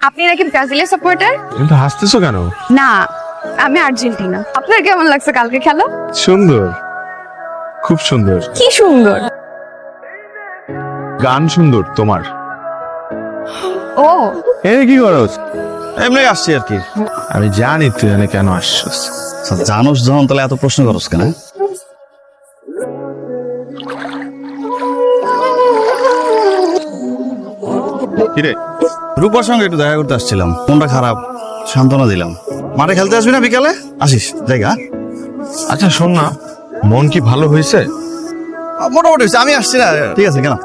আপনি নাকি ব্রাজিলের সাপোর্টার? কিন্তু হাসতেছো কেন? না, আমি আর্জেন্টিনা। আপনার কেমন লাগছে কালকে খেলা? সুন্দর, খুব সুন্দর। কি সুন্দর। গান সুন্দর তোমার। ও এই কি করছ? এমনি আসছি আর কি। আমি জানি তুই এখানে কেন আসছিস। জানোস যখন তাহলে এত প্রশ্ন করস কেন? কিরে রূপার সঙ্গে একটু দেখা করতে আসছিলাম, মনটা খারাপ, সান্ত্বনা দিলাম। মাঠে খেলতে আসবি না বিকালে? আসিস জায়গা। আচ্ছা শোন না, মন কি ভালো হয়েছে? মোটামুটি হয়েছে, আমি আসছি না। ঠিক আছে কেন?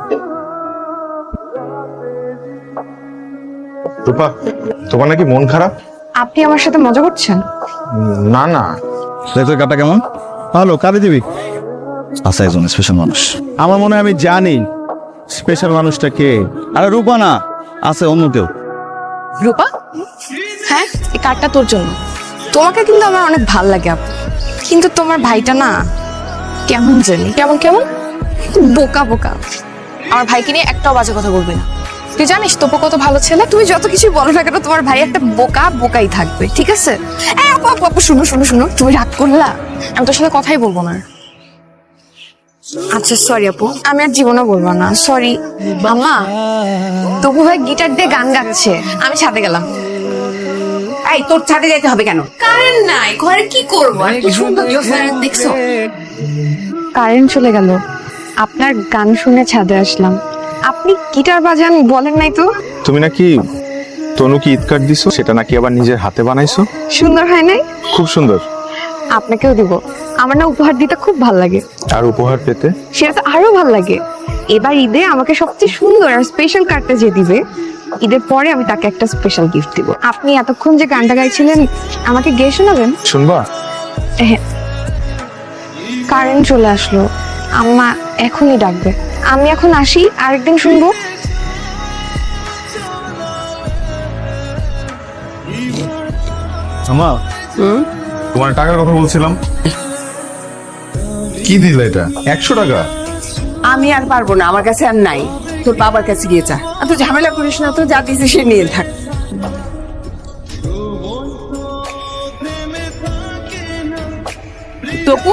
রূপা, তোমার নাকি মন খারাপ? আপনি আমার সাথে মজা করছেন? না না, তোর কাটা কেমন? ভালো, কারে দিবি? আচ্ছা, একজন স্পেশাল মানুষ। আমার মনে হয় আমি জানি স্পেশাল মানুষটা কে। আরে রূপা না, আছে অন্য কেউ। রূপা? হ্যাঁ, এই কার্ডটা তোর জন্য। তোমাকে কিন্তু আমার অনেক ভাল লাগে আপু, কিন্তু তোমার ভাইটা না কেমন জানি, কেমন কেমন বোকা বোকা। আমার ভাইকে নিয়ে একটাও বাজে কথা বলবি না। তুই জানিস তোপো কত ভালো ছেলে। তুমি যত কিছু বলো না কেন, তোমার ভাই একটা বোকা বোকাই থাকবে, ঠিক আছে? আপু আপু আপু, শুনো শুনো শুনো, তুমি রাগ করলা? আমি তোর সাথে কথাই বলবো না। আচ্ছা সরি আপু, আমি আর জীবনে বলবো না, সরি। মামা, তবু ভাই গিটার দিয়ে গান গাচ্ছে, আমি ছাদে গেলাম। এই তোর ছাদে যেতে হবে কেন? কারেন্ট নাই ঘরে, কি করবো? আর কি সুন্দর কারেন্ট দেখছো? কারেন্ট চলে গেল, আপনার গান শুনে ছাদে আসলাম। আপনি গিটার বাজান বলেন নাই তো? তুমি নাকি তনুকে ঈদ কার্ড দিছো, সেটা নাকি আবার নিজের হাতে বানাইছো? সুন্দর হয় নাই? খুব সুন্দর। আপনাকেও দিব। আমার না উপহার দিতে খুব ভাল লাগে। আর উপহার পেতে? সেটা তো আরো ভাল লাগে। এবার ঈদে আমাকে সবচেয়ে সুন্দর আর স্পেশাল কার্ডটা যে দিবে, ঈদের পরে আমি তাকে একটা স্পেশাল গিফট দিব। আপনি এতক্ষণ যে গানটা গাইছিলেন, আমাকে গেয়ে শোনাবেন? শুনবা? হ্যাঁ। কারেন্ট চলে আসলো, আম্মা এখনই ডাকবে। আমি এখন আসি, আরেকদিন শুনবো। আমা, তোমার টাকার কথা বলছিলাম। কি দিলে এটা? 100 টাকা? আমি আর পারবো না, আমার কাছে আর নাই। তোর বাবার কাছে গিয়ে চা। আর তুই ঝামেলা করিস না তো, যা দিয়েছে সে নিয়ে থাক। তপু,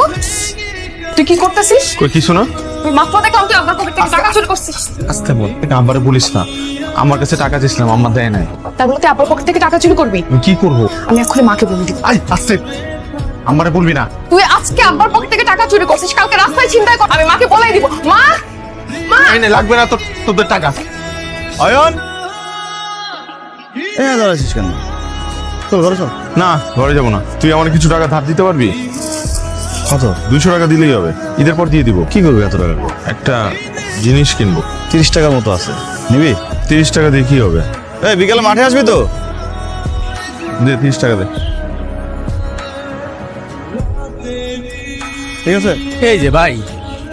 তুই কি করতেছিস? কই কিছু না। তুই মাথা দেখে তুই আমার পকেট থেকে টাকা চুরি করছিস। আস্তে বল, আমারে বলিস না। আমার কাছে টাকা চেয়েছিলাম, আম্মা দেয় নাই। তার বলে তুই আপনার পকেট থেকে টাকা চুরি করবি? আমি কি করবো? আমি এক্ষুনি মাকে বলে দিব। আই আস্তে, আমারে বলবি না। তুই আজকে আব্বার পকেট থেকে টাকা চুরি করছিস, কালকে রাস্তায় ছিনতাই কর। আমি মাকে বলেই দিব। মা, মা, এই নে, লাগবে না তো তোদের টাকা। অয়ন, দাঁড়াচ্ছিস কেন? চল ঘরে চল। না ঘরে যাবো না। তুই আমার কিছু টাকা ধার দিতে পারবি? কত? 200 টাকা দিলেই হবে, ঈদের পর দিয়ে দিব। কি করবি এত টাকা? একটা জিনিস কিনবো। 30 টাকার মতো আছে, নিবি? 30 টাকা দিয়ে কি হবে? এই বিকালে মাঠে আসবি তো? দে 30 টাকা দে। ঠিক আছে। এই যে ভাই,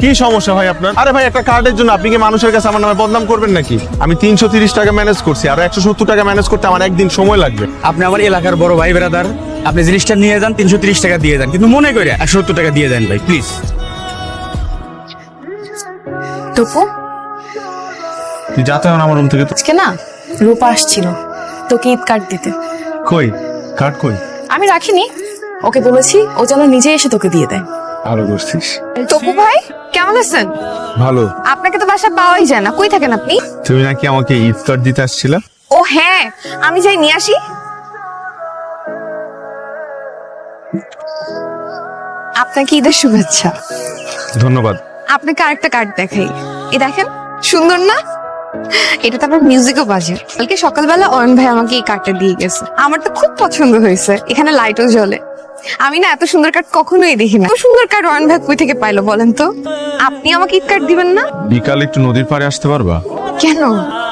কি সমস্যা ভাই আপনার? আরে ভাই, একটা কার্ডের জন্য আপনি কি মানুষের কাছে আমার নামে বদনাম করবেন নাকি? আমি 330 টাকা ম্যানেজ করছি, আর 170 টাকা ম্যানেজ করতে আমার একদিন সময় লাগবে। আপনি আমার এলাকার বড় ভাই ব্রাদার, আপনি জিনিসটা নিয়ে যান, 330 টাকা দিয়ে যান, কিন্তু মনে করে 170 টাকা দিয়ে দেন ভাই প্লিজ। তপু, তুই যাতে আমার রুম থেকে। আজকে না রূপা আসছিল তোকে ঈদ কার্ড দিতে। কই কার্ড কই? আমি রাখিনি, ওকে বলেছি ও যেন নিজে এসে তোকে দিয়ে দেয়। ভালো করছিস। তপু ভাই, কেমন আছেন? ভালো। আপনাকে তো বাসা পাওয়াই যায় না, কই থাকেন আপনি? তুমি নাকি আমাকে ঈদ কার্ড দিতে আসছিলা? ও হ্যাঁ, আমি যাই নিয়ে আসি। আপনাকে ঈদের শুভেচ্ছা। ধন্যবাদ। আপনাকে আরেকটা কার্ড দেখাই, এই দেখেন, সুন্দর না? এটা তো আবার মিউজিকও বাজে। কালকে সকালবেলা অয়ন ভাই আমাকে এই কার্ডটা দিয়ে গেছে, আমার তো খুব পছন্দ হয়েছে। এখানে লাইটও জ্বলে। আমি না এত সুন্দর কার্ড কখনোই দেখি না। এত সুন্দর কার্ড অয়ন ভাই কই থেকে পাইলো বলেন তো? আপনি আমাকে ঈদ কার্ড দিবেন না? বিকালে একটু নদীর পাড়ে আসতে পারবা? কেন?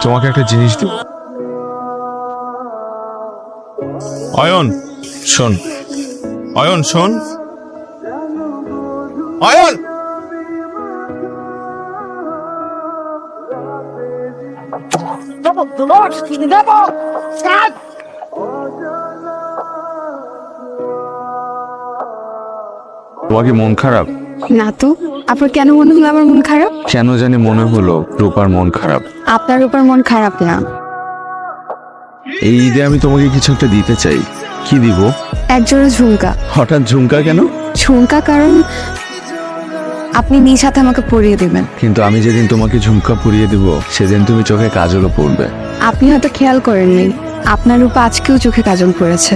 তোমাকে একটা জিনিস দেব। অয়ন শোন, অয়ন শোন, অয়ন। তোমার কি মন খারাপ? না তো, আপনার কেন মনে হলো আমার মন খারাপ? কেন জানি মনে হলো রূপার মন খারাপ। আপনার উপর মন খারাপ না, এই ঈদে আমি তোমাকে কিছু একটা দিতে চাই। কি দিব? একজোড়া ঝুমকা। হঠাৎ ঝুমকা কেন? ঝুমকা কারণ আপনি নিজ হাতে আমাকে পরিয়ে দিবেন। কিন্তু আমি যেদিন তোমাকে ঝুমকা পরিয়ে দিব সেদিন তুমি চোখে কাজলও পড়বে। আপনি হয়তো খেয়াল করেননি, আপনার রূপা আজকেও চোখে কাজল পড়েছে।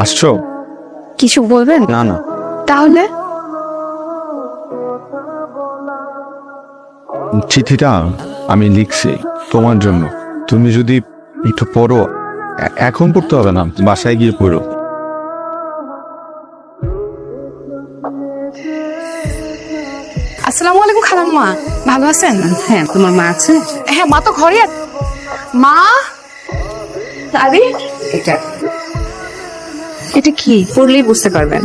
আসছো? কিছু বলবেন? না না। তাহলে চিঠিটা আমি লিখছি তোমার জন্য, তুমি যদি একটু পড়ো। এখন পড়তে হবে না, বাসায় গিয়ে পড়ো। আসসালামু আলাইকুম খালাম্মা, ভালো আছেন? হ্যাঁ, তোমার মা আছে? হ্যাঁ, মা তো ঘরে আছে। মা, আরে এটা এটা কি পড়লেই বুঝতে পারবেন।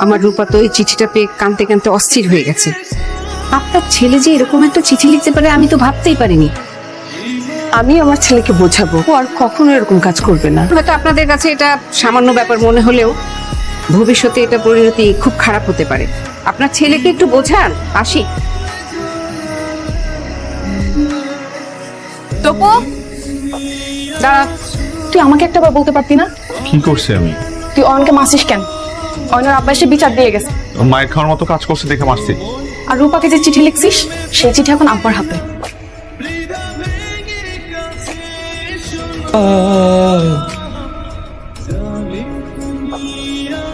আমার রূপা তো এই চিঠিটা পেয়ে কাঁদতে কাঁদতে অস্থির হয়ে গেছে। আপনার ছেলে যে এরকম একটা চিঠি লিখতে পারে আমি তো ভাবতেই পারিনি। আমি আমার ছেলেকে বোঝাবো, ও আর কখনো এরকম কাজ করবে না। হয়তো আপনাদের কাছে এটা সামান্য ব্যাপার মনে হলেও ভবিষ্যতে এটা পরিণতি খুব খারাপ হতে পারে। আপনার ছেলেকে একটু বোঝান। আসি। টপু, দাঁড়া। তুই আমাকে একটা বার বলতে পারতি না? কি করছি আমি? তুই অয়নকে মাসিস কেন? অয়নের আব্বা এসে বিচার দিয়ে গেছে। মায়ের খাওয়ার মতো কাজ করছে দেখে মারছি। আর রূপাকে যে চিঠি লিখছিস সেই চিঠি এখন আব্বার হাতে।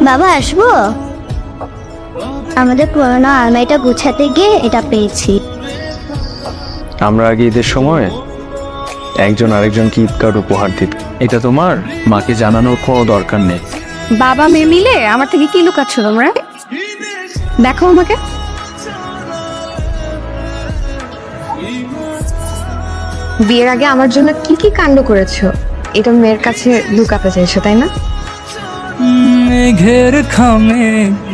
বাবা আসবো? আমাদের পুরোনো আলমারিটা গুছাতে গিয়ে এটা পেয়েছি। আমরা আগে ঈদের সময় একজন আরেকজনকে ঈদ কার্ড উপহার দিত। এটা তোমার মাকে জানানোর কোনো দরকার নেই। বাবা মেয়ে মিলে আমার থেকে কি লুকাচ্ছ তোমরা? দেখো আমাকে। বিয়ের আগে আমার জন্য কি কি কাণ্ড করেছো, এটা মেয়ের কাছে লুকাতে চাইছো তাই না? মেঘের খামে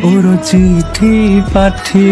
ওর চিঠি পাঠি